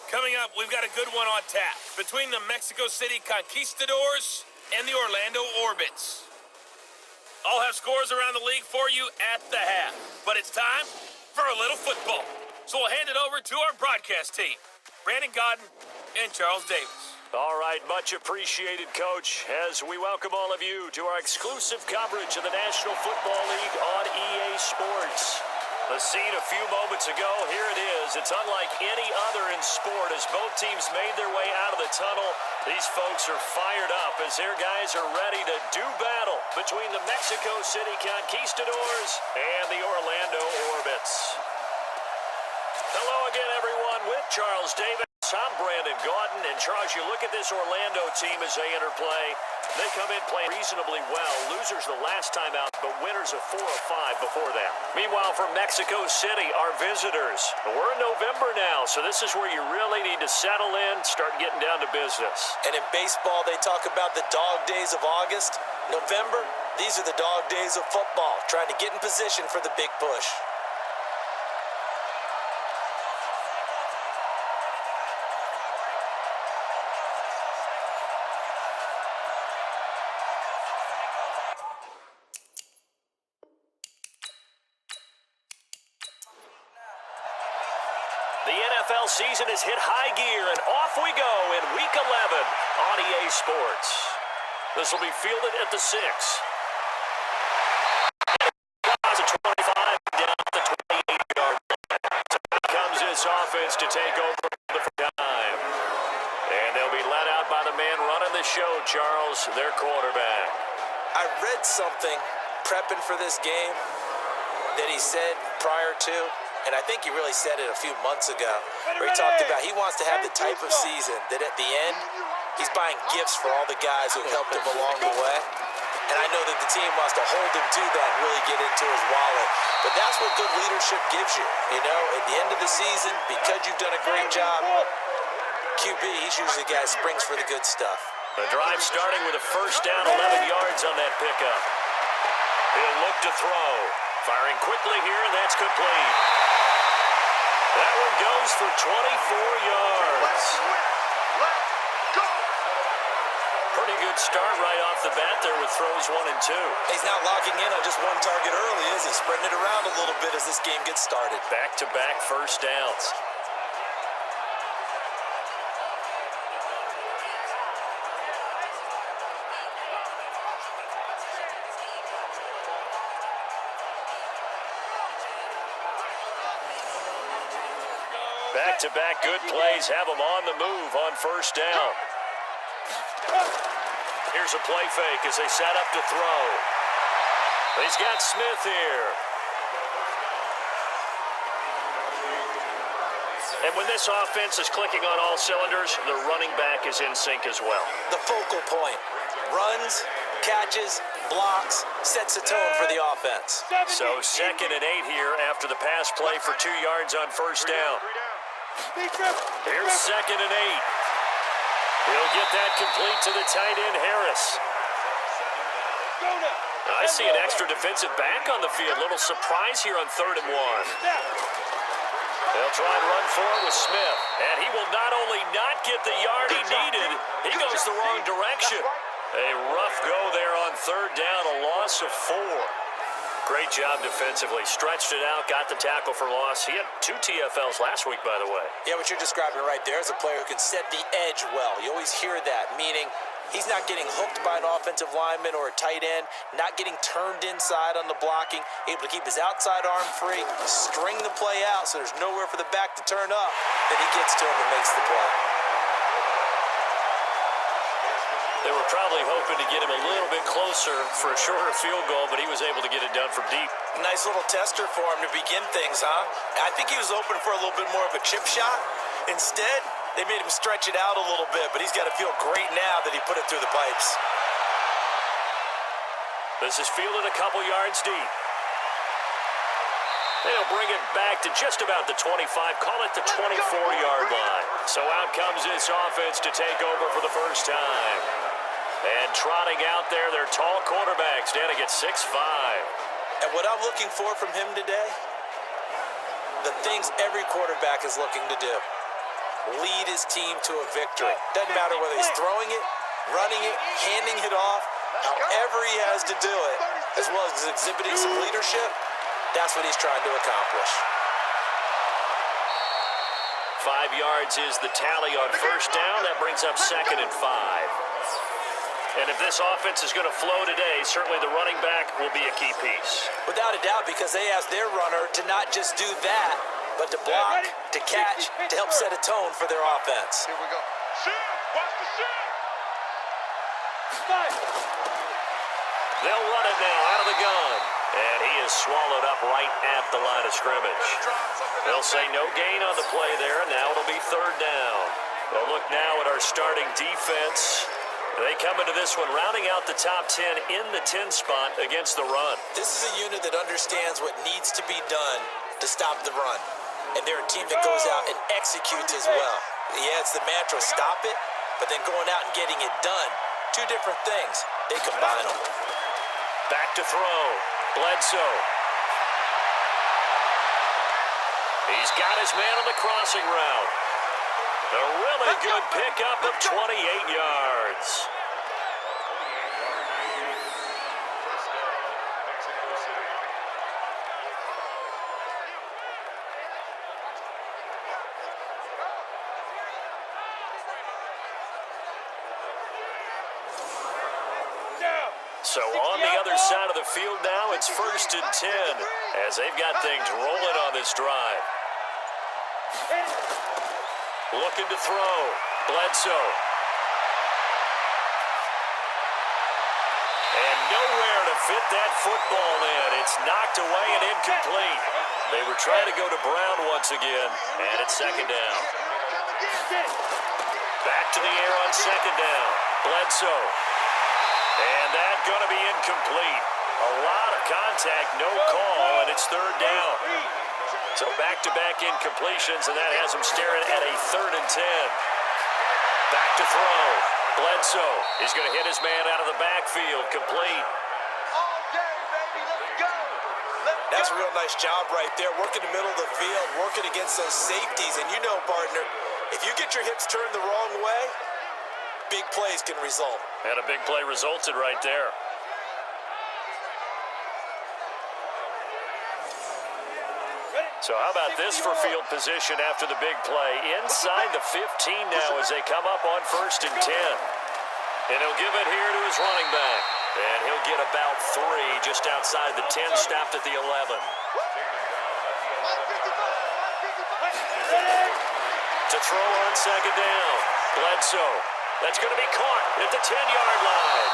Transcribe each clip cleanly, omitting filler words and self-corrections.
Coming up, we've got a good one on tap between the Mexico City Conquistadors and the Orlando Orbits. I'll have scores around the league for you at the half, but it's time for a little football. So we'll hand it over to our broadcast team, Brandon Godden and Charles Davis. All right, much appreciated, Coach, as we welcome all of you to our exclusive coverage of the National Football League on EA Sports. The scene a few moments ago, here it is. It's unlike any other in sport as both teams made their way out of the tunnel. These folks are fired up as their guys are ready to do battle between the Mexico City Conquistadors and the Orlando Orbits. Hello again, everyone, with Charles Davis. I'm Brandon Godden, and Charles, you look at this Orlando team as they enter play. They come in playing reasonably well. Losers the last time out, but winners of 4 of 5 before that. Meanwhile, from Mexico City, our visitors. We're in November now, so this is where you really need to settle in, start getting down to business. And in baseball, they talk about the dog days of August. November, these are the dog days of football, trying to get in position for the big push. The NFL season has hit high gear, and off we go in Week 11 on EA Sports. This will be fielded at the 6. Across the 25, down at the 28-yard line. Here comes this offense to take over the time. And they'll be let out by the man running the show, Charles, their quarterback. I read something prepping for this game that he said prior to, and I think he really said it a few months ago, where he talked about he wants to have the type of season that at the end, he's buying gifts for all the guys who helped him along the way. And I know that the team wants to hold him to that and really get into his wallet. But that's what good leadership gives you. You know, at the end of the season, because you've done a great job, QB, he's usually the guy who springs for the good stuff. The drive starting with a first down, 11 yards on that pickup. He'll look to throw. Firing quickly here, and that's complete. That one goes for 24 yards. Pretty good start right off the bat there with throws 1 and 2. He's not locking in on just one target early, is he? Spreading it around a little bit as this game gets started. Back-to-back first downs. Back-to-back good plays have them on the move on first down. Here's a play fake as they set up to throw. He's got Smith here. And when this offense is clicking on all cylinders, the running back is in sync as well. The focal point. Runs, catches, blocks, sets the tone for the offense. So 2nd and 8 here after the pass play for 2 yards on first down. Here's 2nd and 8. He'll get that complete to the tight end, Harris. I see an extra defensive back on the field. Little surprise here on 3rd and 1. They'll try and run for it with Smith. And he will not only not get the yard he needed, he goes the wrong direction. A rough go there on 3rd down, a loss of 4. Great job defensively. Stretched it out, got the tackle for loss. He had 2 TFLs last week, by the way. Yeah, what you're describing right there is a player who can set the edge well. You always hear that, meaning he's not getting hooked by an offensive lineman or a tight end, not getting turned inside on the blocking, able to keep his outside arm free, string the play out so there's nowhere for the back to turn up. Then he gets to him and makes the play. They were probably hoping to get him a little bit closer for a shorter field goal, but he was able to get it done from deep. Nice little tester for him to begin things, huh? I think he was open for a little bit more of a chip shot. Instead, they made him stretch it out a little bit, but he's got to feel great now that he put it through the pipes. This is fielded a couple yards deep. They'll bring it back to just about the 25, call it the 24-yard line. So out comes this offense to take over for the first time. And trotting out there, their tall quarterback standing at 6'5". And what I'm looking for from him today, the things every quarterback is looking to do. lead his team to a victory. Doesn't matter whether he's throwing it, running it, handing it off, however he has to do it, as well as exhibiting some leadership, that's what he's trying to accomplish. 5 yards is the tally on first down. That brings up 2nd and 5. And if this offense is going to flow today, certainly the running back will be a key piece. Without a doubt, because they asked their runner to not just do that, but to block, to catch, to help set a tone for their offense. Here we go. Shoot! Watch the shoot! They'll run it now out of the gun. And he is swallowed up right at the line of scrimmage. They'll say no gain on the play there. Now it'll be 3rd down. They'll look now at our starting defense. They come into this one rounding out the top 10 in the 10 spot against the run. This is a unit that understands what needs to be done to stop the run. And they're a team that goes out and executes as well. Yeah, it's the mantra, stop it, but then going out and getting it done. 2 different things. They combine them. Back to throw. Bledsoe. He's got his man on the crossing route. A really good pickup of 28 yards. So on the other side of the field now, it's 1st and 10 as they've got things rolling on this drive. Looking to throw. Bledsoe. And nowhere to fit that football in. It's knocked away and incomplete. They were trying to go to Brown once again, and it's 2nd down. Back to the air on 2nd down. Bledsoe. And that's going to be incomplete. A lot of contact, no call, and it's 3rd down. So back-to-back incompletions, and that has them staring at a 3rd and 10. Back to throw. Bledsoe is going to hit his man out of the backfield, complete. All day, baby, let's go. That's a real nice job right there, working the middle of the field, working against those safeties. And you know, partner, if you get your hips turned the wrong way, big plays can result. And a big play resulted right there. So how about this for field position after the big play? Inside the 15 now as they come up on 1st and 10. And he'll give it here to his running back. And he'll get about 3 just outside the 10, stopped at the 11. To throw on 2nd down. Bledsoe. That's going to be caught at the 10-yard line.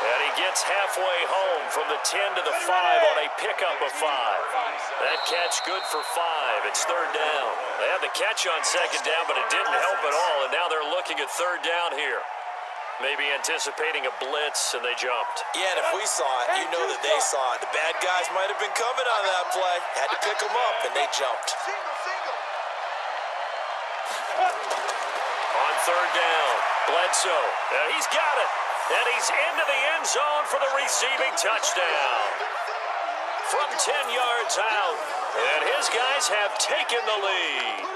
And he gets halfway home from the 10 to the 5 on a pickup of 5. That catch good for 5. It's 3rd down. They had the catch on 2nd down, but it didn't help at all. And now they're looking at 3rd down here. Maybe anticipating a blitz, and they jumped. Yeah, and if we saw it, you know that they saw it. The bad guys might have been coming on that play. Had to pick them up, and they jumped. On 3rd down, Bledsoe. And he's got it. And he's into the end zone for the receiving touchdown. From 10 yards out. And his guys have taken the lead.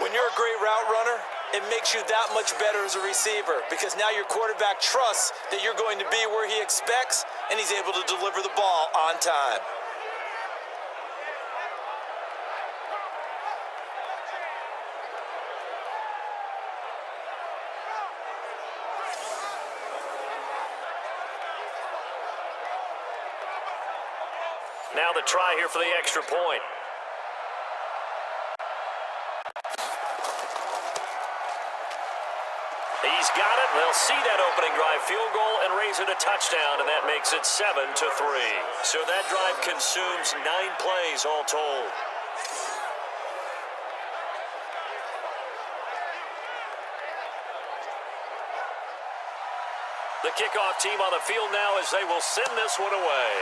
When you're a great route runner, it makes you that much better as a receiver because now your quarterback trusts that you're going to be where he expects, and he's able to deliver the ball on time. Now the try here for the extra point. He's got it. They'll see that opening drive field goal and raise it a touchdown, and that makes it 7-3. So that drive consumes 9 plays all told. The kickoff team on the field now as they will send this one away.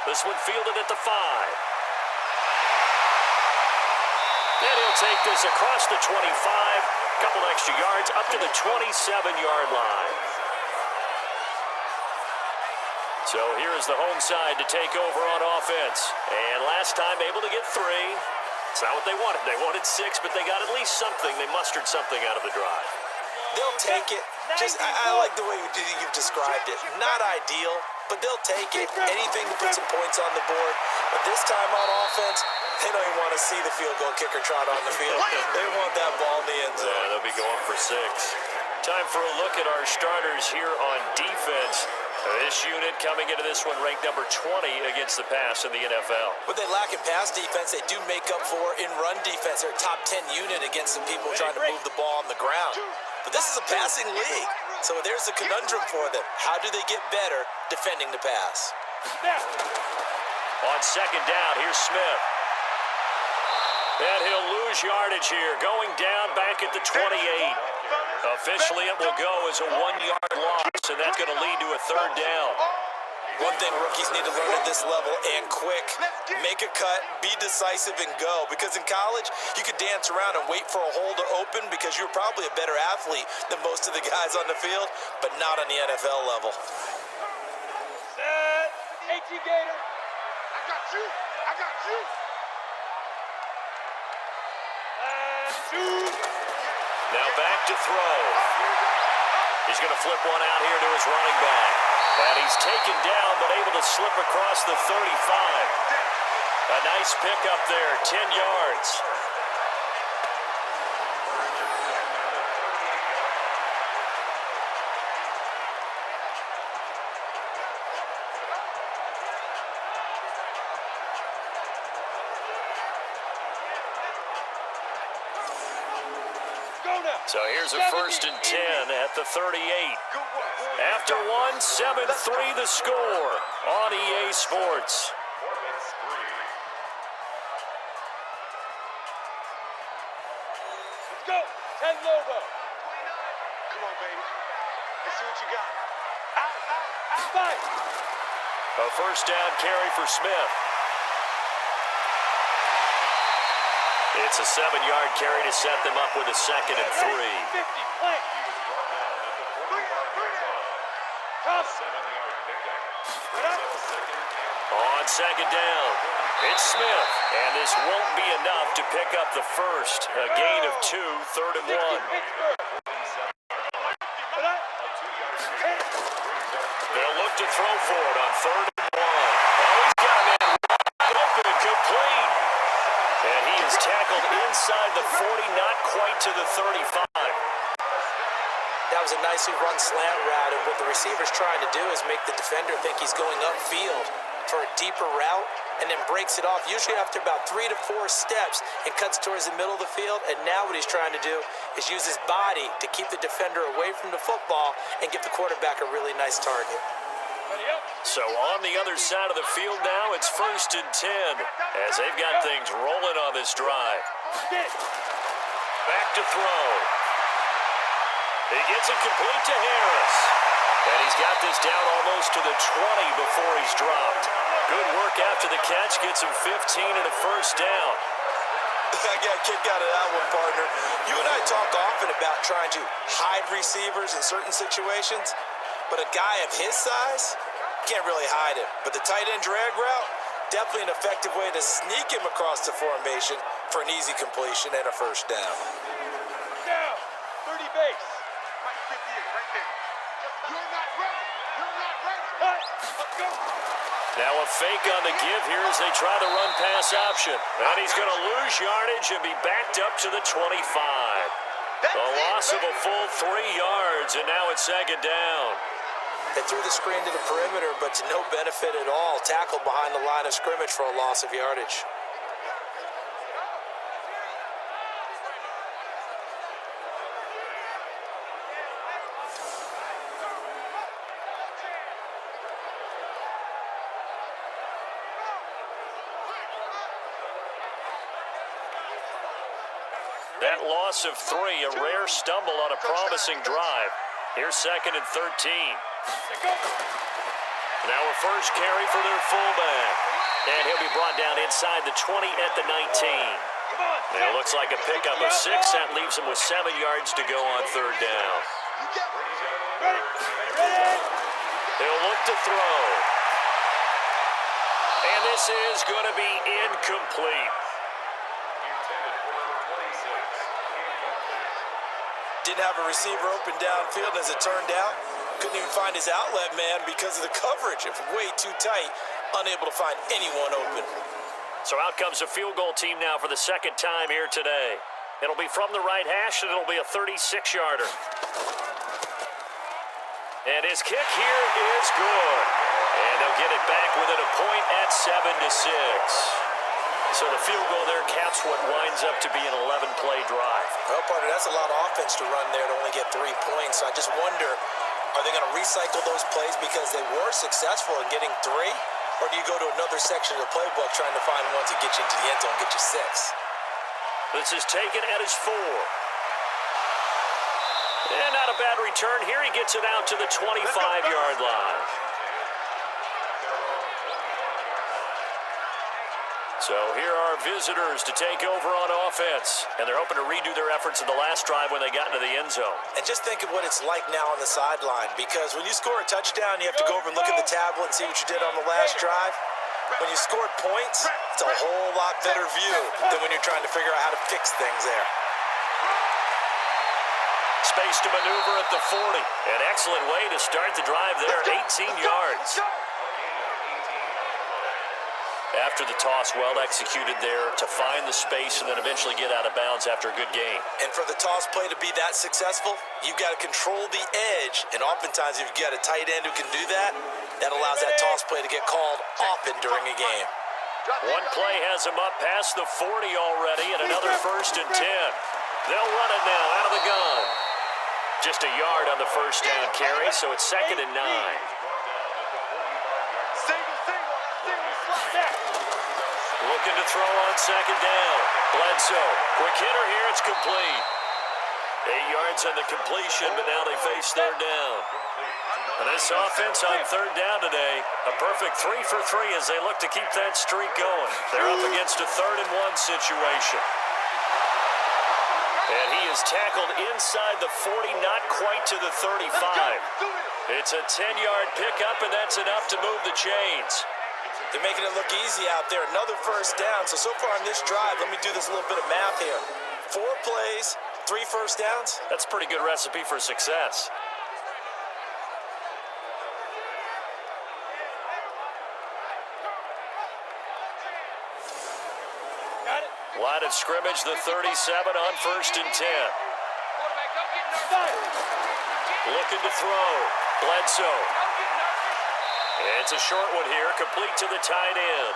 This one fielded at the 5. And he'll take this across the 25, couple extra yards, up to the 27-yard line. So here is the home side to take over on offense. And last time able to get 3. It's not what they wanted. They wanted 6, but they got at least something. They mustered something out of the drive. They'll take it. I like the way you've described it. Not ideal, but they'll take it. Anything to put some points on the board. But this time on offense, they don't even want to see the field goal kicker trot on the field. They want that ball in the end zone. Yeah, they'll be going for 6. Time for a look at our starters here on defense. This unit coming into this one ranked number 20 against the pass in the NFL. What they lack in pass defense, they do make up for in run defense. They're a top 10 unit against some people trying to move the ball on the ground. But this is a passing league, so there's a conundrum for them. How do they get better defending the pass? On second down, here's Smith. And he'll lose yardage here, going down back at the 28. Officially, it will go as a 1-yard loss, and that's going to lead to a third down. One thing rookies need to learn at this level, and quick, make a cut, be decisive, and go. Because in college, you could dance around and wait for a hole to open because you're probably a better athlete than most of the guys on the field, but not on the NFL level. Set. 18 Gator. I got you. I got you. Now back to throw. He's going to flip one out here to his running back. And he's taken down, but able to slip across the 35. A nice pickup there, 10 yards. So here's a 1st and 10 at the 38. After 1, 7-3 the score on EA Sports. Let's go. 10 Lobo. Come on, baby. Let's see what you got. Out. Five. A 1st down carry for Smith. It's a 7-yard carry to set them up with a 2nd and 3. 50, play. On 2nd down, it's Smith, and this won't be enough to pick up the first. A gain of 2, 3rd and 1. They'll look to throw for it on 3rd and 1. Oh, he's got a man wide open, complete. And he is tackled inside the 40, not quite to the 35. That was a nicely run slant route, and what the receiver's trying to do is make the defender think he's going upfield for a deeper route, and then breaks it off, usually after about 3 to 4 steps, and cuts towards the middle of the field. And now what he's trying to do is use his body to keep the defender away from the football and give the quarterback a really nice target. So on the other side of the field now, it's 1st and 10, as they've got things rolling on this drive. Back to throw. He gets it complete to Harris. And he's got this down almost to the 20 before he's dropped. Good work after the catch, gets him 15 and a 1st down. I got a kick out of that one, partner. You and I talk often about trying to hide receivers in certain situations, but a guy of his size can't really hide him. But the tight end drag route, definitely an effective way to sneak him across the formation for an easy completion and a 1st down. Down. 30 base. Mike 58, right there. You're not ready. You're not ready. Let's go. Now a fake on the give here as they try the run-pass option. And he's going to lose yardage and be backed up to the 25. A loss of a full 3 yards, and now it's 2nd down. They threw the screen to the perimeter, but to no benefit at all. Tackled behind the line of scrimmage for a loss of yardage. That loss of 3, a rare stumble on a promising drive. Here's 2nd and 13. Now a 1st carry for their fullback. And he'll be brought down inside the 20 at the 19. And it looks like a pickup of 6. That leaves him with 7 yards to go on 3rd down. He'll look to throw. And this is going to be incomplete. Didn't have a receiver open downfield, and as it turned out, couldn't even find his outlet man because of the coverage. It was way too tight, unable to find anyone open. So out comes a field goal team now for the second time here today. It'll be from the right hash, and it'll be a 36-yarder. And his kick here is good. And they'll get it back within a point at 7-6. So the field goal there caps what winds up to be an 11-play drive. Well, partner, that's a lot of offense to run there to only get 3 points. So I just wonder, are they going to recycle those plays because they were successful in getting 3? Or do you go to another section of the playbook trying to find ones that get you into the end zone and get you 6? This is taken at his 4. And not a bad return here. He gets it out to the 25-yard line. So here are visitors to take over on offense. And they're hoping to redo their efforts in the last drive when they got into the end zone. And just think of what it's like now on the sideline, because when you score a touchdown, you have to go over and look at the tablet and see what you did on the last drive. When you scored points, it's a whole lot better view than when you're trying to figure out how to fix things there. Space to maneuver at the 40. An excellent way to start the drive there, 18 yards. After the toss, well executed there to find the space and then eventually get out of bounds after a good gain. And for the toss play to be that successful, you've got to control the edge. And oftentimes, if you've got a tight end who can do that, that allows that toss play to get called often during a game. One play has him up past the 40 already, and another 1st and 10. They'll run it now out of the gun. Just a yard on the first down carry, so it's 2nd and 9. Looking to throw on 2nd down. Bledsoe, quick hitter here, it's complete. 8 yards on the completion, but now they face 3rd down. And this offense on 3rd down today, a perfect 3 for 3 as they look to keep that streak going. They're up against a 3rd and 1 situation. And he is tackled inside the 40, not quite to the 35. It's a 10-yard pickup, and that's enough to move the chains. They're making it look easy out there. Another 1st down. So far on this drive, let me do this little bit of math here. 4 plays, 3 1st downs. That's a pretty good recipe for success. Line of scrimmage, the 37 on 1st and 10. Looking to throw. Bledsoe. It's a short one here, complete to the tight end.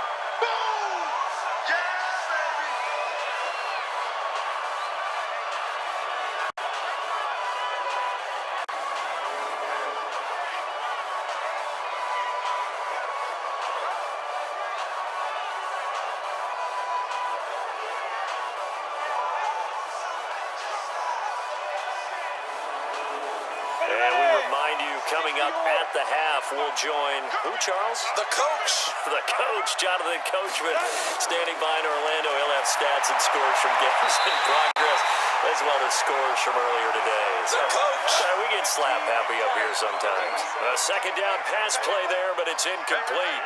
And we remind you, coming up at the half, we'll join who, Charles? The coach. The coach, Jonathan Coachman, standing by in Orlando. He'll have stats and scores from games in progress, as well as scores from earlier today. The coach. We get slap happy up here sometimes. A 2nd down pass play there, but it's incomplete.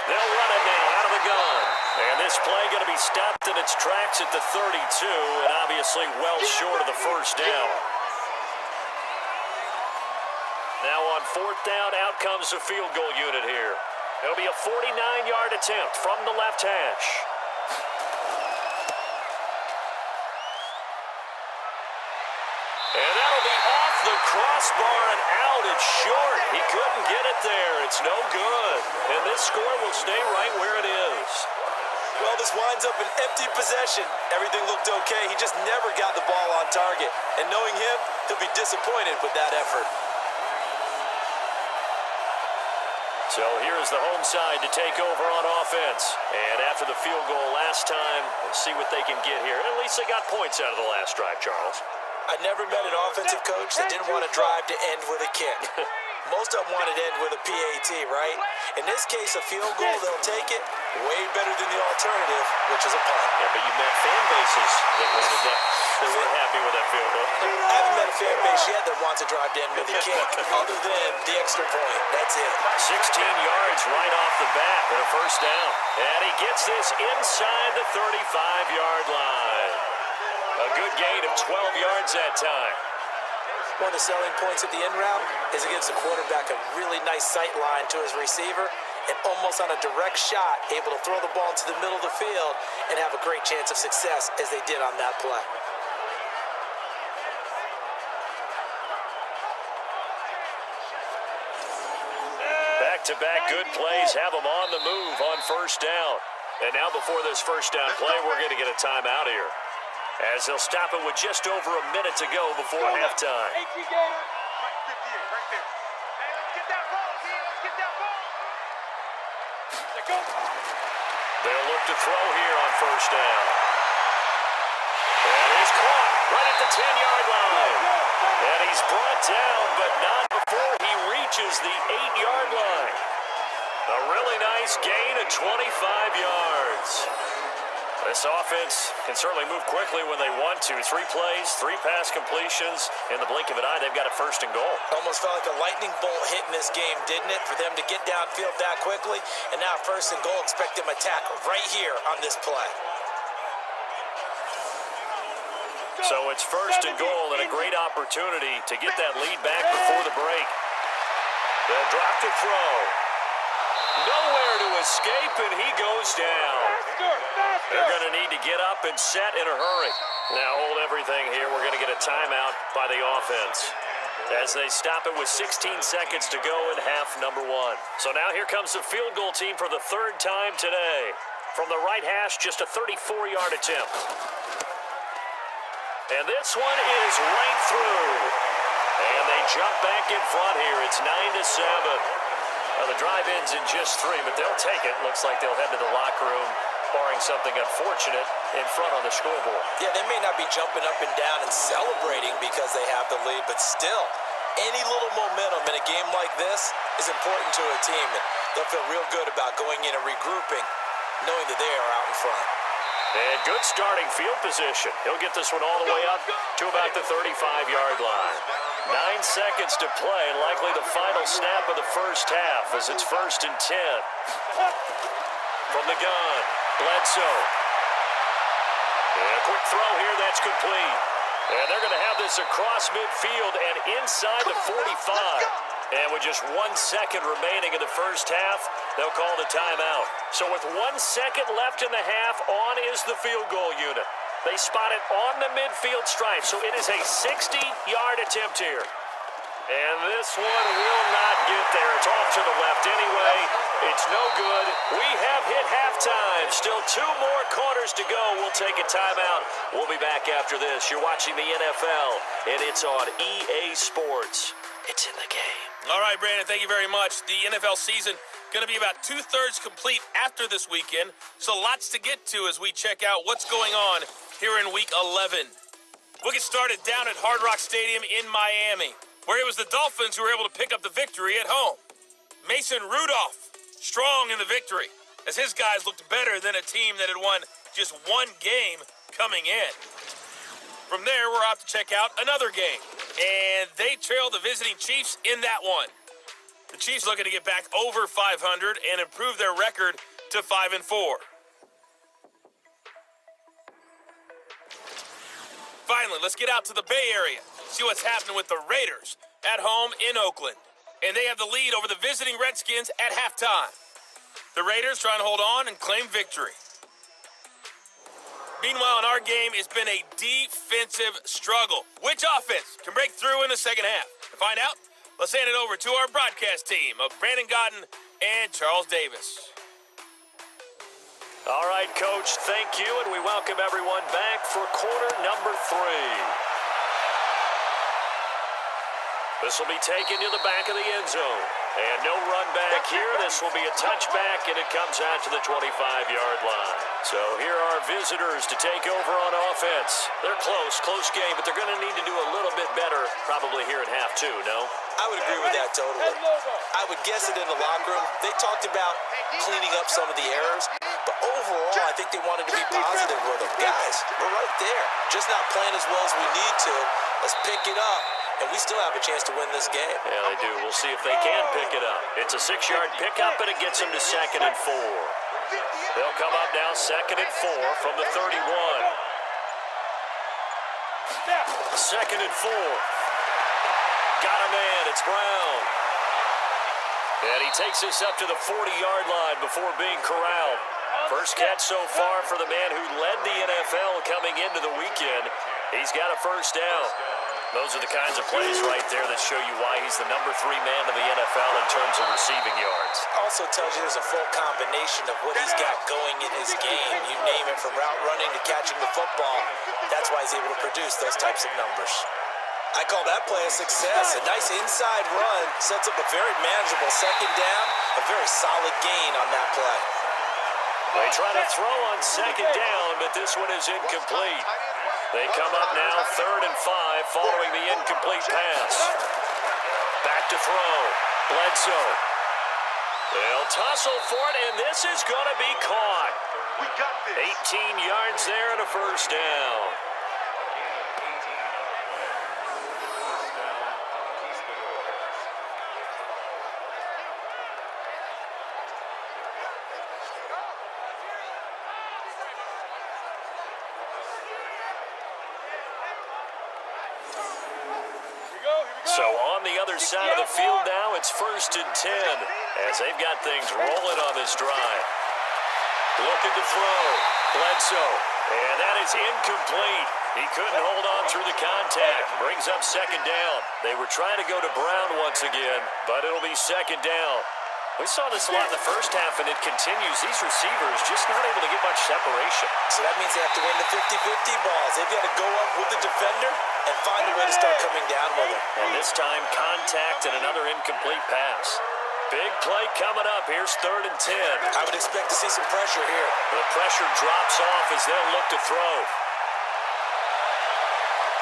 They'll run it now out of the gun. And this play going to be stopped in its tracks at the 32, and obviously well short of the 1st down. Now on 4th down, out comes the field goal unit here. It'll be a 49-yard attempt from the left hash. And that'll be off the crossbar and out. It's short. He couldn't get it there. It's no good. And this score will stay right where it is. Well, this winds up an empty possession. Everything looked okay. He just never got the ball on target. And knowing him, he'll be disappointed with that effort. So here's the home side to take over on offense. And after the field goal last time, we'll see what they can get here. At least they got points out of the last drive, Charles. I never met an offensive coach that didn't want to drive to end with a kick. Most of them want it to end with a PAT, right? In this case, a field goal, they'll take it. Way better than the alternative, which is a punt. Yeah, but you met fan bases that wanted that. They weren't happy with that field goal. I haven't met a fan base yet that wants to drive to end with a kick, other than the extra point. That's it. 16 yards right off the bat and a 1st down. And he gets this inside the 35-yard line. A good gain of 12 yards that time. One of the selling points of the in route is it gives the quarterback a really nice sight line to his receiver and almost on a direct shot, able to throw the ball into the middle of the field and have a great chance of success as they did on that play. Back-to-back good plays have them on the move on first down. And now before this first down play, we're going to get a timeout here, as they'll stop it with just over a minute to go before halftime. 18 Gator. 58 right there. Hey, let's get that ball, Z. Let's get that ball. Let's go. They'll look to throw here on first down. And he's caught right at the 10-yard line. And he's brought down, but not before he reaches the 8-yard line. A really nice gain of 25 yards. This offense can certainly move quickly when they want to. 3 plays, 3 pass completions. In the blink of an eye, they've got a first and goal. Almost felt like a lightning bolt hit in this game, didn't it? For them to get downfield that quickly. And now first and goal, expect them to attack right here on this play. So it's first and goal and a great opportunity to get that lead back before the break. They'll drop to throw. Nowhere to escape, and he goes down. They're going to need to get up and set in a hurry. Now hold everything here. We're going to get a timeout by the offense as they stop it with 16 seconds to go in half number 1. So now here comes the field goal team for the 3rd time today. From the right hash, just a 34-yard attempt. And this one is right through. And they jump back in front here. It's 9-7. Well, the drive ends in just 3, but they'll take it. Looks like they'll head to the locker room, barring something unfortunate, in front on the scoreboard. Yeah, they may not be jumping up and down and celebrating because they have the lead, but still, any little momentum in a game like this is important to a team, and they'll feel real good about going in and regrouping, knowing that they are out in front. And good starting field position. He'll get this one all the way up to about the 35-yard line. 9 seconds to play, likely the final snap of the first half as it's 1st and 10. From the gun, Bledsoe. And a quick throw here, that's complete. And they're going to have this across midfield and inside the 45. And with just 1 second remaining in the first half, they'll call the timeout. So with 1 second left in the half, on is the field goal unit. They spot it on the midfield stripe, so it is a 60-yard attempt here. And this one will not get there. It's off to the left anyway. It's no good. We have hit halftime. Still 2 more quarters to go. We'll take a timeout. We'll be back after this. You're watching the NFL, and it's on EA Sports. It's in the game. All right, Brandon, thank you very much. The NFL season going to be about 2/3 complete after this weekend, so lots to get to as we check out what's going on here in Week 11. We'll get started down at Hard Rock Stadium in Miami, where it was the Dolphins who were able to pick up the victory at home. Mason Rudolph, strong in the victory, as his guys looked better than a team that had won just 1 game coming in. From there, we're off to check out another game, and they trailed the visiting Chiefs in that one. The Chiefs looking to get back over 500 and improve their record to 5-4. Finally, let's get out to the Bay Area, see what's happening with the Raiders at home in Oakland. And they have the lead over the visiting Redskins at halftime. The Raiders trying to hold on and claim victory. Meanwhile, in our game, it's been a defensive struggle. Which offense can break through in the second half? To find out, let's hand it over to our broadcast team of Brandon Godden and Charles Davis. All right, Coach, thank you, and we welcome everyone back for quarter number 3. This will be taken to the back of the end zone. And no run back here. This will be a touchback, and it comes out to the 25-yard line. So here are visitors to take over on offense. They're close game, but they're going to need to do a little bit better probably here in half 2, no? I would agree with that totally. I would guess it in the locker room. They talked about cleaning up some of the errors, but overall, I think they wanted to be positive with them. Guys, we're right there. Just not playing as well as we need to. Let's pick it up. And we still have a chance to win this game. Yeah, they do. We'll see if they can pick it up. It's a 6-yard pickup, and it gets them to 2nd and 4. They'll come up now 2nd and 4 from the 31. Second and 4. Got a man. It's Brown. And he takes this up to the 40-yard line before being corralled. First catch so far for the man who led the NFL coming into the weekend. He's got a first down. Those are the kinds of plays right there that show you why he's the number 3 man in the NFL in terms of receiving yards. Also tells you there's a full combination of what he's got going in his game. You name it, from route running to catching the football. That's why he's able to produce those types of numbers. I call that play a success. A nice inside run sets up a very manageable second down. A very solid gain on that play. They try to throw on second down, but this one is incomplete. They come up now 3rd and 5 following the incomplete pass. Back to throw. Bledsoe. They'll tussle for it, and this is going to be caught. 18 yards there and a first down. So on the other side of the field now, it's 1st and 10 as they've got things rolling on this drive. Looking to throw. Bledsoe. And that is incomplete. He couldn't hold on through the contact. Brings up second down. They were trying to go to Brown once again, but it'll be second down. We saw this a lot in the first half, and it continues. These receivers just not able to get much separation. So that means they have to win the 50-50 balls. They've got to go up with the defender and find a way to start coming down with him. And this time, contact and another incomplete pass. Big play coming up. Here's 3rd and 10. I would expect to see some pressure here. The pressure drops off as they'll look to throw.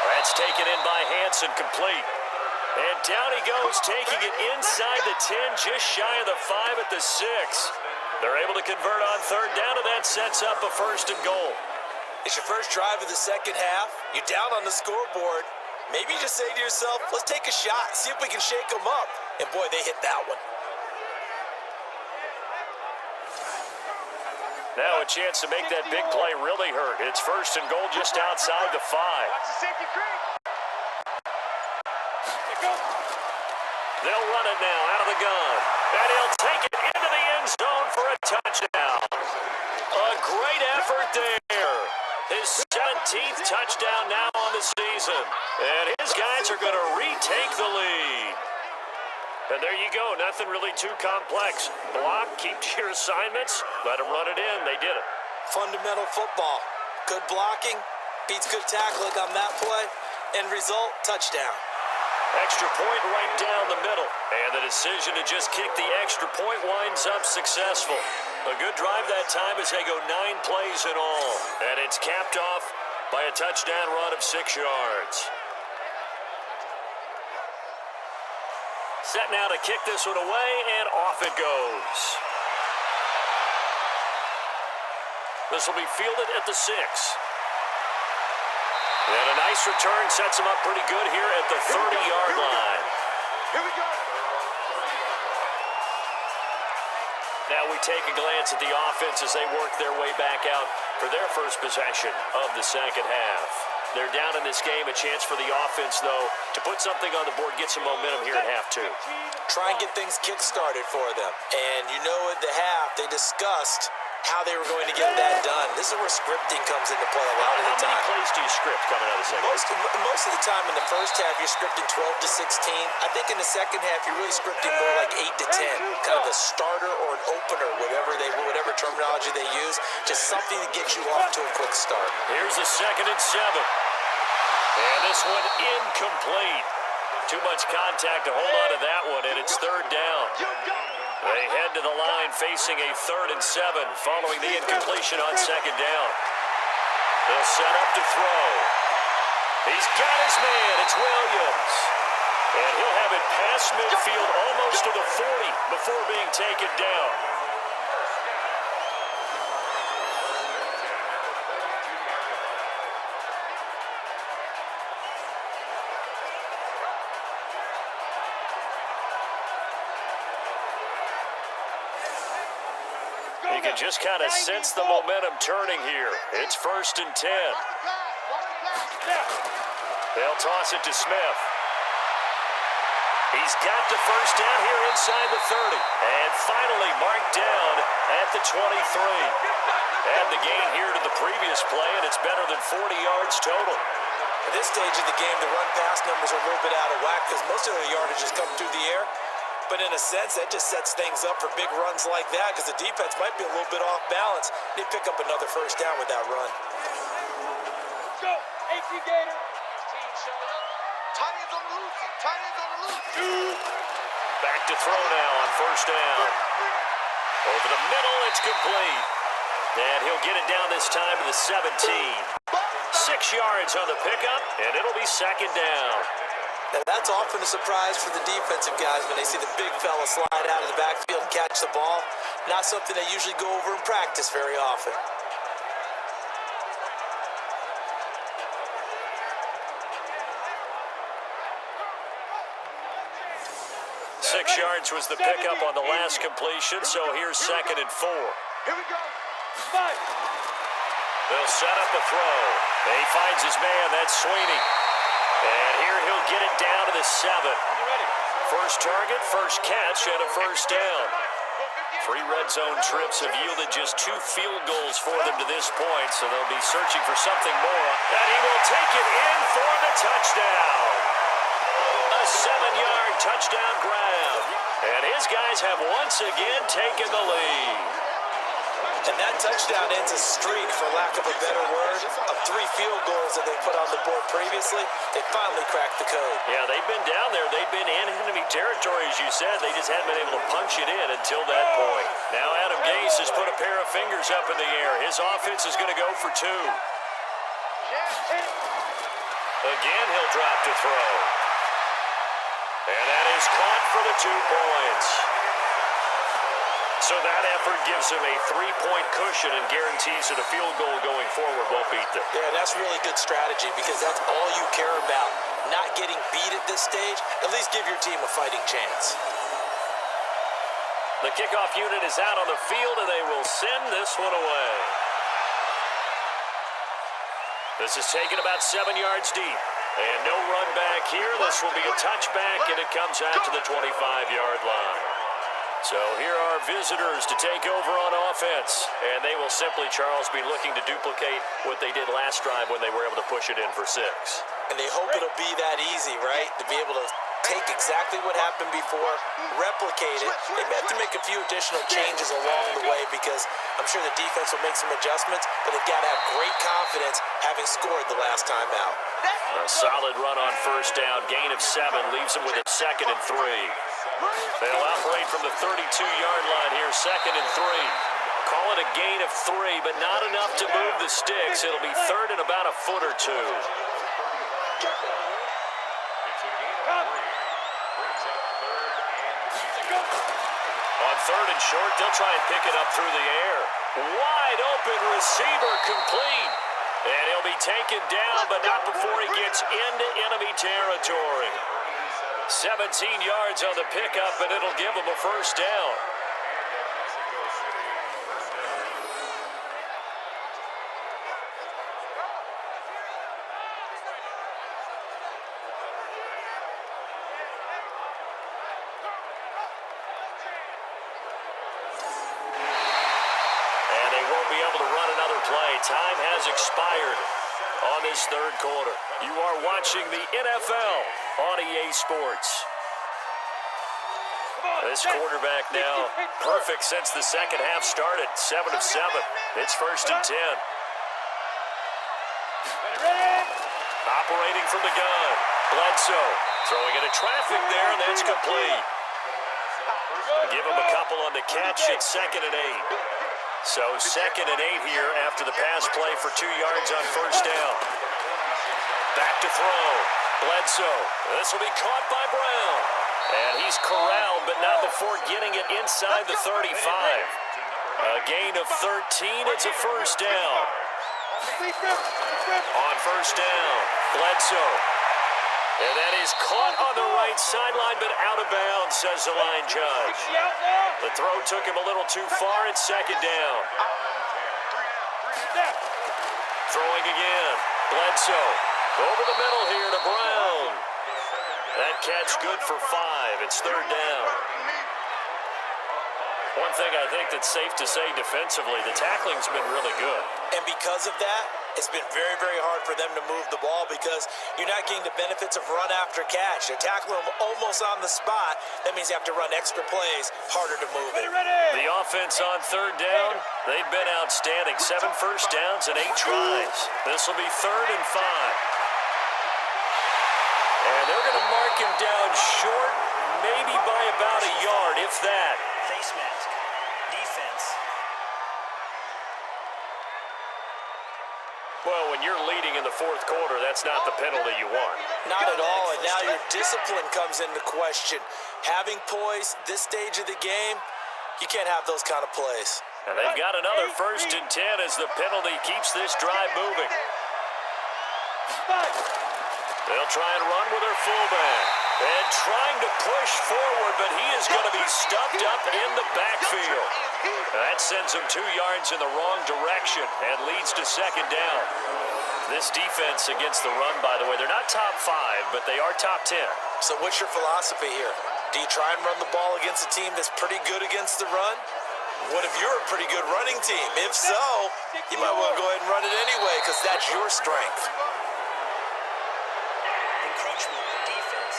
That's taken in by Hansen, complete. And down he goes, taking it inside the 10, just shy of the 5 at the 6. They're able to convert on 3rd down, and that sets up a 1st and goal. It's your first drive of the second half. You're down on the scoreboard. Maybe you just say to yourself, let's take a shot, see if we can shake them up. And boy, they hit that one. Now a chance to make that big play really hurt. It's 1st and goal just outside the 5. They'll run it now out of the gun. And he'll take it into the end zone for a touchdown. A great effort there. His 17th touchdown now on the season. And his guys are going to retake the lead. And there you go. Nothing really too complex. Block, keep to your assignments, let them run it in. They did it. Fundamental football. Good blocking, beats good tackling on that play. End result, touchdown. Extra point right down the middle. And the decision to just kick the extra point winds up successful. A good drive that time as they go 9 plays in all. And it's capped off by a touchdown run of 6 yards. Set now to kick this one away, and off it goes. This will be fielded at the 6. And a nice return sets him up pretty good here at the 30-yard line. Here we go. Now we take a glance at the offense as they work their way back out for their first possession of the second half. They're down in this game. A chance for the offense, though, to put something on the board, get some momentum here at half 2. Try and get things kick-started for them. And you know at the half, they discussed how they were going to get that done. This is where scripting comes into play a lot of the time. How many plays do you script coming out of the second half? Most of the time in the first half, you're scripting 12 to 16. I think in the second half, you're really scripting more like 8 to 10. Kind of a starter or an opener, whatever terminology they use. Just something to get you off to a quick start. Here's a 2nd and 7. And this one incomplete. Too much contact to hold on to that one, and it's 3rd down. They head to the line facing a 3rd and 7 following the incompletion on 2nd down. They'll set up to throw. He's got his man. It's Williams. And he'll have it past midfield almost to the 40 before being taken down. You can just kind of sense the momentum turning here. It's 1st and 10. They'll toss it to Smith. He's got the first down here inside the 30. And finally marked down at the 23. Add the gain here to the previous play, and it's better than 40 yards total. At this stage of the game, the run-pass numbers are a little bit out of whack because most of the yardage has come through the air. But in a sense, that just sets things up for big runs like that because the defense might be a little bit off balance. They pick up another first down with that run. Let's go. AC Gator. Team showing up. Tight ends on the loose. Tight ends on the loose. Back to throw now on first down. Over the middle, it's complete. And he'll get it down this time to the 17. 6 yards on the pickup, and it'll be second down. Now, that's often a surprise for the defensive guys when they see the big fella slide out of the backfield and catch the ball. Not something they usually go over in practice very often. Six yards was the pickup on the last completion, so here's second and 4. Here we go. 5. They'll set up a throw. And he finds his man, that's Sweeney. And here he'll get it down to the 7. First target, first catch, and a first down. 3 red zone trips have yielded just 2 field goals for them to this point, so they'll be searching for something more. And he will take it in for the touchdown. A 7-yard touchdown grab. And his guys have once again taken the lead. And that touchdown ends a streak, for lack of a better word, of 3 field goals that they put on the board previously. They finally cracked the code. Yeah, they've been down there. They've been in enemy territory, as you said. They just haven't been able to punch it in until that point. Now Adam Gase has put a pair of fingers up in the air. His offense is going to go for 2. Again, he'll drop to throw. And that is caught for the 2 points. So that effort gives him a 3-point cushion and guarantees that a field goal going forward won't beat them. Yeah, that's really good strategy because that's all you care about. Not getting beat at this stage. At least give your team a fighting chance. The kickoff unit is out on the field, and they will send this one away. This is taken about 7 yards deep. And no run back here. This will be a touchback, and it comes out to the 25-yard line. So here are visitors to take over on offense. And they will simply, Charles, be looking to duplicate what they did last drive when they were able to push it in for 6. And they hope it'll be that easy, right? To be able to take exactly what happened before, replicate it. They may have to make a few additional changes along the way because I'm sure the defense will make some adjustments, but they've got to have great confidence having scored the last time out. A solid run on first down. Gain of 7 leaves them with a second and 3. They'll operate from the 32-yard line here, second and 3. Call it a gain of 3, but not enough to move the sticks. It'll be third and about a foot or 2. On third and short, they'll try and pick it up through the air. Wide open receiver complete. And he'll be taken down, but not before he gets into enemy territory. 17 yards on the pickup, and it'll give him a first down. And they won't be able to run another play. Time has expired on this third quarter. You are watching the NFL on EA Sports. This quarterback now perfect since the second half started. 7 of 7. It's first and 10. Operating from the gun. Bledsoe throwing into traffic there, and that's complete. Give him a couple on the catch. It's second and 8. So second and 8 here after the pass play for 2 yards on first down. Back to throw. Bledsoe. This will be caught by Brown. And he's corralled, but not before getting it inside the 35. A gain of 13. It's a first down. On first down, Bledsoe. And that is caught on the right sideline, but out of bounds, says the line judge. The throw took him a little too far. It's second down. Throwing again. Bledsoe Over the middle here to Brown. That catch good for 5. It's 3rd down. One thing I think that's safe to say defensively, the tackling's been really good. And because of that, it's been very, very hard for them to move the ball because you're not getting the benefits of run after catch. They're tackling them almost on the spot. That means you have to run extra plays, harder to move it. The offense on 3rd down, they've been outstanding. 7 first downs and 8 tries. This will be 3rd and 5. And they're going to mark him down short, maybe by about a yard, if that. Face mask. Defense. Well, when you're leading in the 4th quarter, that's not the penalty you want. Not at all, and now your discipline comes into question. Having poise this stage of the game, you can't have those kind of plays. And they've got another 1st and 10 as the penalty keeps this drive moving. They'll try and run with their fullback. And trying to push forward, but he is going to be stuffed up in the backfield. That sends him 2 yards in the wrong direction and leads to 2nd down. This defense against the run, by the way, they're not top 5, but they are top 10. So what's your philosophy here? Do you try and run the ball against a team that's pretty good against the run? What if you're a pretty good running team? If so, you might want to go ahead and run it anyway because that's your strength. Encroachment. Defense.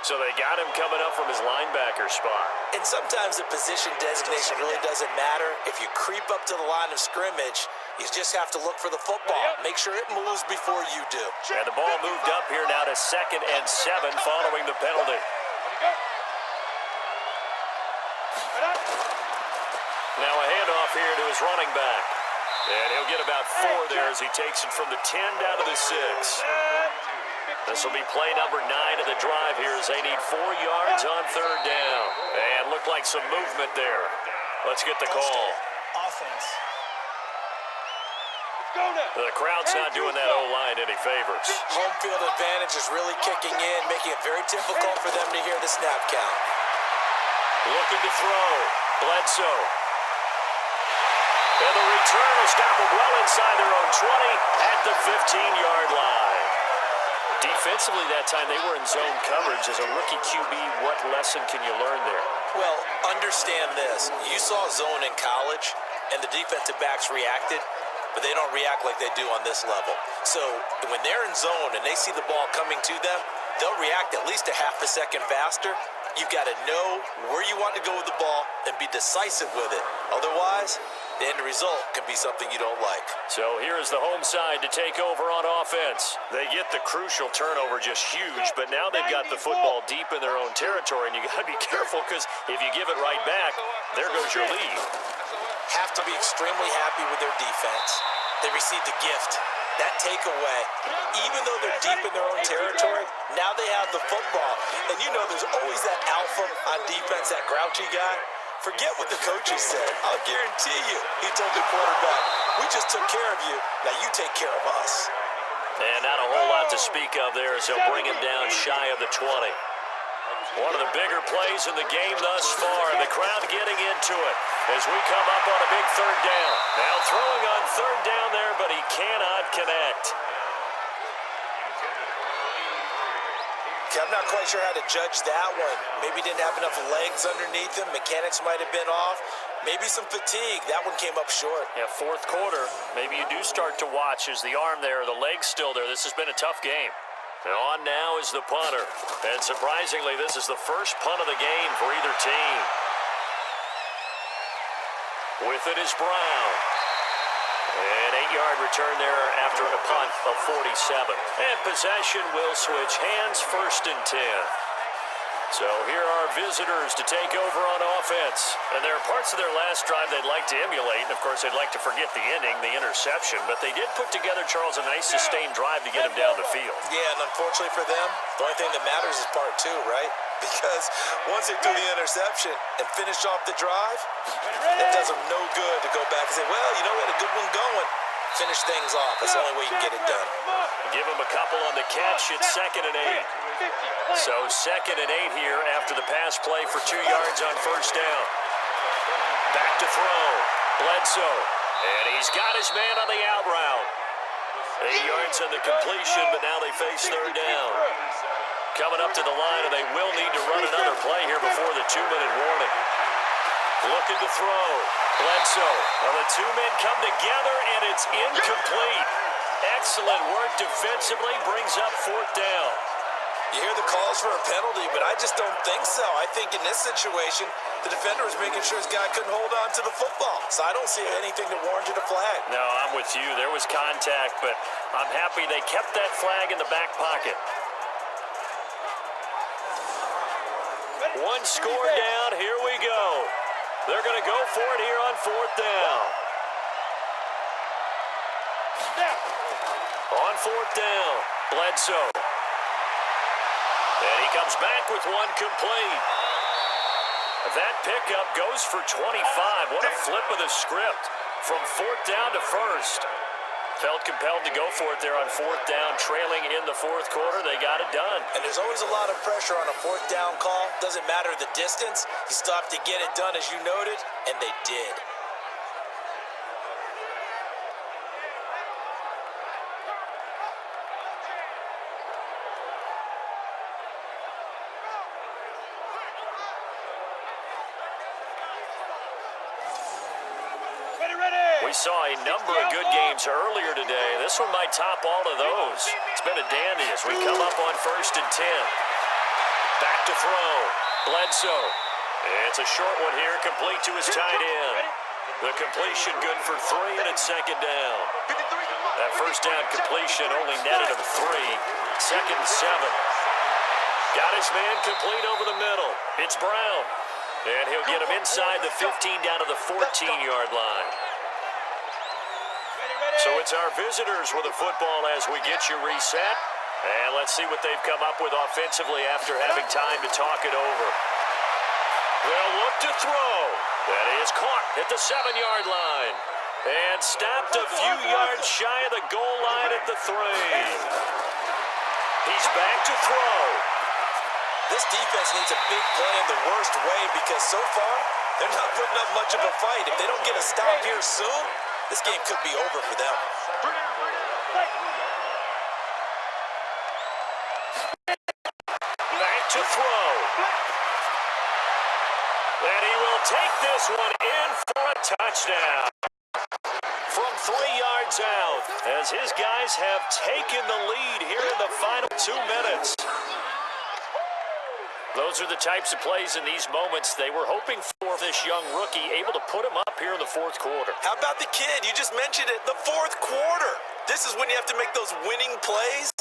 So they got him coming up from his linebacker spot. And sometimes the position designation really doesn't matter. If you creep up to the line of scrimmage, you just have to look for the football. Make sure it moves before you do. And the ball moved up here now to 2nd and 7 following the penalty. Now a handoff here to his running back. And he'll get about 4 there as he takes it from the 10 down to the 6. This will be play number 9 of the drive here as they need 4 yards on 3rd down. And looked like some movement there. Let's get the call. Offense. The crowd's not doing that O-line any favors. Home field advantage is really kicking in, making it very difficult for them to hear the snap count. Looking to throw. Bledsoe. And the return will stop them well inside their own 20 at the 15-yard line. Defensively that time, they were in zone coverage. As a rookie QB, what lesson can you learn there? Well, understand this. You saw zone in college, and the defensive backs reacted, but they don't react like they do on this level. So when they're in zone and they see the ball coming to them, they'll react at least a half a second faster. You've got to know where you want to go with the ball and be decisive with it. Otherwise, the end result can be something you don't like. So here's the home side to take over on offense. They get the crucial turnover just huge, but now they've got the football deep in their own territory, and you got to be careful because if you give it right back, there goes your lead. Have to be extremely happy with their defense. They received a gift. That takeaway, even though they're deep in their own territory, now they have the football. And you know there's always that alpha on defense, that grouchy guy. Forget what the coaches said. I'll guarantee you, he told the quarterback, we just took care of you. Now you take care of us. And not a whole lot to speak of there as they'll bring him down shy of the 20. One of the bigger plays in the game thus far, and the crowd getting into it as we come up on a big 3rd down. Now throwing on 3rd down there, but he cannot connect. Okay, I'm not quite sure how to judge that one. Maybe didn't have enough legs underneath him. Mechanics might have been off. Maybe some fatigue. That one came up short. Yeah, 4th quarter, maybe you do start to watch as the arm there, the leg's still there. This has been a tough game. And on now is the punter. And surprisingly, this is the first punt of the game for either team. With it is Brown. An 8-yard return there after a punt of 47. And possession will switch hands, 1st and 10. So here are visitors to take over on offense. And there are parts of their last drive they'd like to emulate. And, of course, they'd like to forget the ending, the interception. But they did put together, Charles, a nice sustained drive to get him down the field. Yeah, and unfortunately for them, the only thing that matters is part 2, right? Because once they threw the interception and finished off the drive, it does them no good to go back and say, well, you know, we had a good one going. Finish things off. That's the only way you can get it done. Give him a couple on the catch. It's 2nd and 8. So 2nd and 8 here after the pass play for 2 yards on 1st down. Back to throw. Bledsoe. And he's got his man on the out route. 8 yards on the completion, but now they face third down. Coming up to the line, and they will need to run another play here before the 2-minute warning. Looking to throw. Bledsoe. Well, the two men come together, and it's incomplete. Excellent work defensively, brings up fourth down. You hear the calls for a penalty, but I just don't think so. I think in this situation, the defender was making sure his guy couldn't hold on to the football. So I don't see anything that warranted a flag. No, I'm with you. There was contact, but I'm happy they kept that flag in the back pocket. One score down. Here we go. They're going to go for it here on fourth down. On fourth down, Bledsoe. And he comes back with one complete. That pickup goes for 25. What a flip of the script from fourth down to first. Felt compelled to go for it there on fourth down, trailing in the fourth quarter. They got it done. And there's always a lot of pressure on a fourth down call. Doesn't matter the distance. You stop to get it done, as you noted, and they did. We saw a number of good games earlier today. This one might top all of those. It's been a dandy as we come up on 1st and 10. Back to throw. Bledsoe. It's a short one here, complete to his tight end. The completion good for 3, and it's second down. That first down completion only netted him 3. Second and 7. Got his man complete over the middle. It's Brown. And he'll get him inside the 15 down to the 14-yard line. So it's our visitors with the football as we get you reset. And let's see what they've come up with offensively after having time to talk it over. They'll look to throw. That is caught at the 7-yard line. And stopped a few yards shy of the goal line at the 3. He's back to throw. This defense needs a big play in the worst way because so far, they're not putting up much of a fight. If they don't get a stop here soon, this game could be over for them. Back to throw. And he will take this one in for a touchdown. From 3 yards out, as his guys have taken the lead here in the final 2 minutes. Those are the types of plays in these moments they were hoping for this young rookie, able to put him up here in the fourth quarter. How about the kid? You just mentioned it, the fourth quarter. This is when you have to make those winning plays.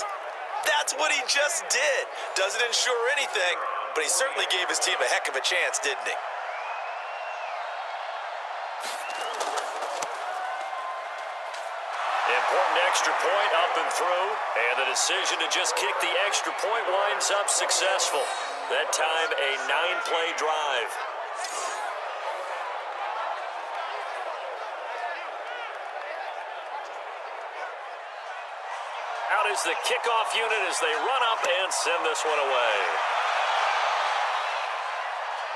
That's what he just did. Doesn't ensure anything, but he certainly gave his team a heck of a chance, didn't he? Important extra point up and through, and the decision to just kick the extra point winds up successful. That time, a 9-play drive. Out is the kickoff unit as they run up and send this one away.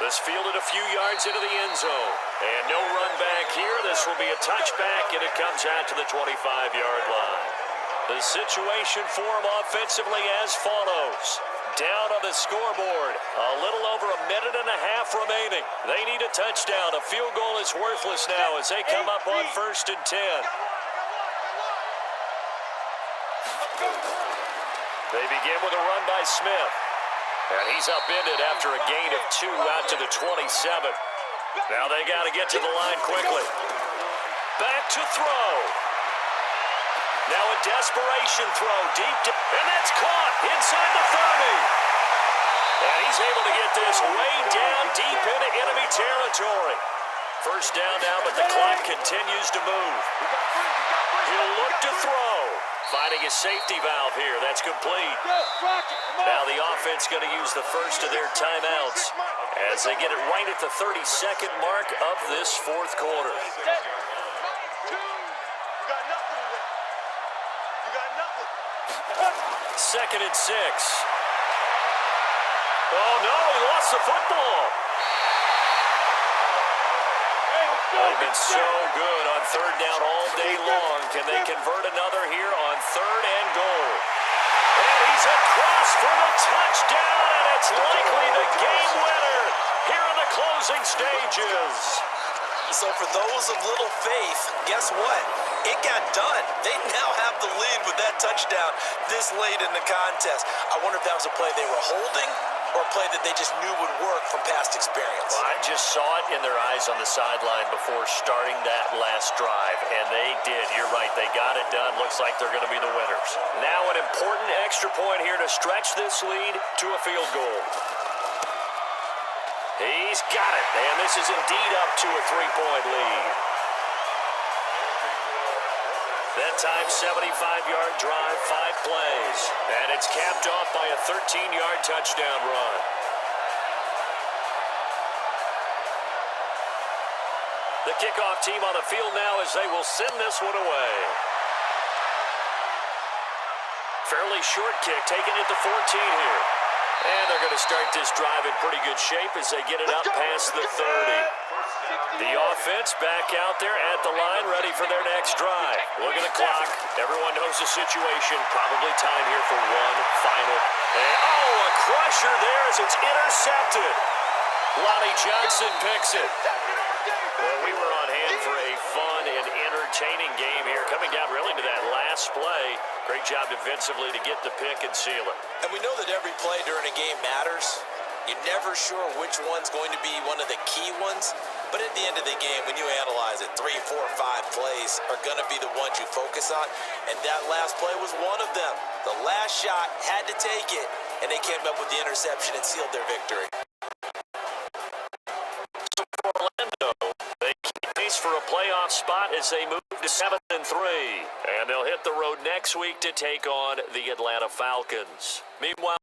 This fielded a few yards into the end zone. And no run back here. This will be a touchback, and it comes out to the 25-yard line. The situation for them offensively as follows. Down on the scoreboard. A little over a minute and a half remaining. They need a touchdown. A field goal is worthless now as they come up on 1st and 10. They begin with a run by Smith. And he's upended after a gain of 2 out to the 27. Now they got to get to the line quickly. Back to throw. Now a desperation throw deep, and that's caught inside the 30. And he's able to get this way down deep into enemy territory. First down now, but the clock continues to move. He'll look to throw. Finding his safety valve here. That's complete. Now the offense going to use the first of their timeouts as they get it right at the 32nd mark of this fourth quarter. Second and 6. Oh no, he lost the football. They've been so good on 3rd down all day long. Can they convert another here on 3rd and goal? And he's across for the touchdown, and it's likely the game winner here in the closing stages. So for those of little faith, guess what? It got done. They now have the lead with that touchdown this late in the contest. I wonder if that was a play they were holding or a play that they just knew would work from past experience. Well, I just saw it in their eyes on the sideline before starting that last drive, and they did. You're right. They got it done. Looks like they're going to be the winners. Now an important extra point here to stretch this lead to a field goal. He's got it, and this is indeed up to a 3-point lead. That time, 75-yard drive, 5 plays. And it's capped off by a 13-yard touchdown run. The kickoff team on the field now as they will send this one away. Fairly short kick, taken at the 14 here. And they're going to start this drive in pretty good shape as they get it up past the 30. The offense back out there at the line, ready for their next drive. Look at the clock. Everyone knows the situation. Probably time here for one final. And, a crusher there as it's intercepted. Lonnie Johnson picks it. Well, we were on hand for a fun and entertaining game here. Coming down really to that last play. Great job defensively to get the pick and seal it. And we know that every play during a game matters. You're never sure which one's going to be one of the key ones. But at the end of the game, when you analyze it, 3, 4, 5 plays are going to be the ones you focus on. And that last play was one of them. The last shot had to take it, and they came up with the interception and sealed their victory. So for Orlando, they keep pace for a playoff spot as they move to 7-3. And they'll hit the road next week to take on the Atlanta Falcons. Meanwhile,